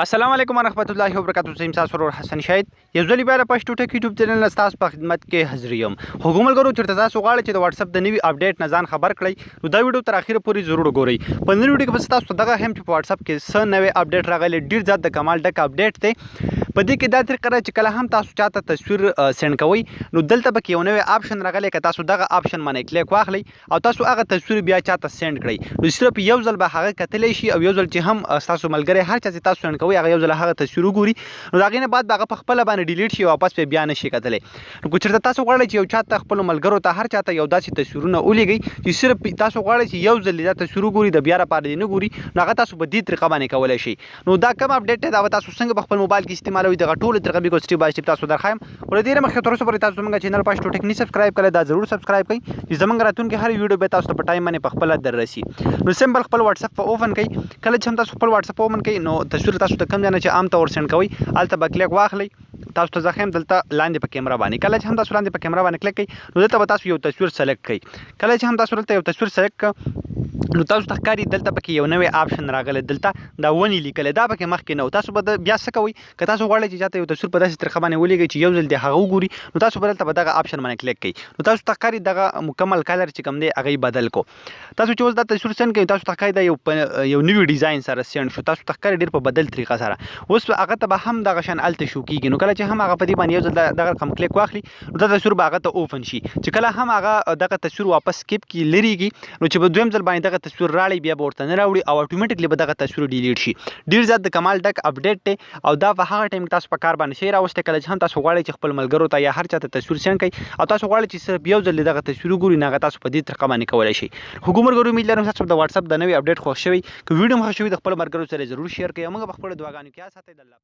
السلام علیکم ورحمۃ اللہ وبرکاتہ. زه امسا سرور حسن شاهد یو ځل بیا د پښتو ټک یوټیوب چینل تاسو په خدمت کې حاضر یم. حکومت ګورو چې تاسو غواړئ چې د واتس اپ د نوي اپډیټ نه ځان خبر کړئ نو دا ویډیو تر اخره پورې ضرور وګورئ. په نن ویډیو کې به تاسو دغه هم چې په واتس اپ کې څه نوې اپډیټ راغلی ډیر زیات د کمال ډک اپډیټ دی. په دې کې دا طریقه چې کله هم تاسو چاته تصویر سند کوئ نو دلته به یو نوې آپشن راغلی که تاسو دغه آپشن باندې کلیک واخلئ او تاسو هغه تصویر بیا چاته سند کړئ نو صرف یو ځل به هغه کتلی شي او یو ځل چې هم تاسو ملګری هر چا چې تاسو سند کوئ هغه یو ځل هغه تصویر وګوري نو د هغې نه بعد به هغه په خپله باندې ډیلیټ شي واپس پې بیا نشي کتلی. نو که چېرته تاسو غواړئ چې یو چاته خپلو ملګرو ته هر چاته یو داسې تصویرونه ولیږئ چې صرف تاسو غواړئ چې یو ځل دا تصویر وګوري د بیا لپاره دې نه ګوري نو هغه تاسو په دې طریقه باندې کولی شئ. نو دا کوم اپډیټ دی دا به تاسو څنګه په خپل موبایل کې استعمالوئ دغه ټولې طریقه به سټیپ بای سټیپ تاسو درښایم. خو له دې نه مخکې تر اوسه پورې تاسو زموږ چینل پښتو ټک نه سبسکرایب کړی دا ضرور سبسکرایب کړئ چې زموږ راتلونکي هر ویډیو به تاسو ته په ټایم باندې په خپله در رسي. نو سمبل خپل واتس اپ په اوپن کړئ. کله چې هم تاسو خپل واتس اپ اوپن کړئ نو تصویر تاسو ته کوم ځای نه چې عام طور سند کوئ هلته به کلیک واخلئ. تاسو ته زه ښیم دلته لاندې په کیمرا باندې. کله چې هم تاسو لاندې په کیمرا باندې کلیک کړئ نو دلته به تاسو یو تصویر سلیکټ کړئ. کله چې هم تاسو دلته یو تصویر سلیکټ کړئ نو تاسو ته ښکاري دلته پکې یو نوی آپشن راغلی دلته دا ونې لیکلی دا پکې مخکې نه و. تاسو به بیا څه کوئ که تاسو غواړئ چې چاته یو تصویر په داسې طریقه باندې ولیږئ چې یو ځل دې هغه وګوري نو تاسو به دلته په دغه آپشن باندې کلیک کوئ نو تاسو ته ښکاري دغه مکمل کلر چې کوم دی هغه یې بدل کو. تاسو چې اوس دا تصویر سند کوئ تاسو ته ښکاري دا یو نوي ډیزاین سره سند شو. تاسو ته ښکاري ډېر په بدل طریقه سره اوس هغه ته به هم دغه شان هلته شو کېږي. نو کله چې هم هغه په دې باندې یو ځل دغه رقم کلیک واخلي نو دا تصویر به هغه ته اوپن شي. چې کله هم هغه دغه تصویر واپس سکیپ کړي لرېږي نو چې به دویم ځل باندې دغه تصویر راړي بیا به ورته نه راوړي او اتوماتیکلی به دغه تصویر ډیلیټ شي. ډېر زیات د کمال ډک اپډیټ دی او دا په هغه ټایم کې تاسو په کار باندې شئ راوستی کله چې هم تاسو غواړئ چې خپل ملګرو ته یا هر چا ته تصویر سند کړئ او تاسو غواړئ چې صرف یو ځل دغه تصویر وګوري نو هغه تاسو په دې طریقه باندې کولی شئ. حکومت ګورو امید لرم تاسو د واتس اپ د نوي اپډیټ خوښ شوی. که ویډیو مو خوښ شوي د خپلو ملګرو سره ضرور شیر کړئ او موږ په خپلو دعاګانو کې یاد ساتئ. د الله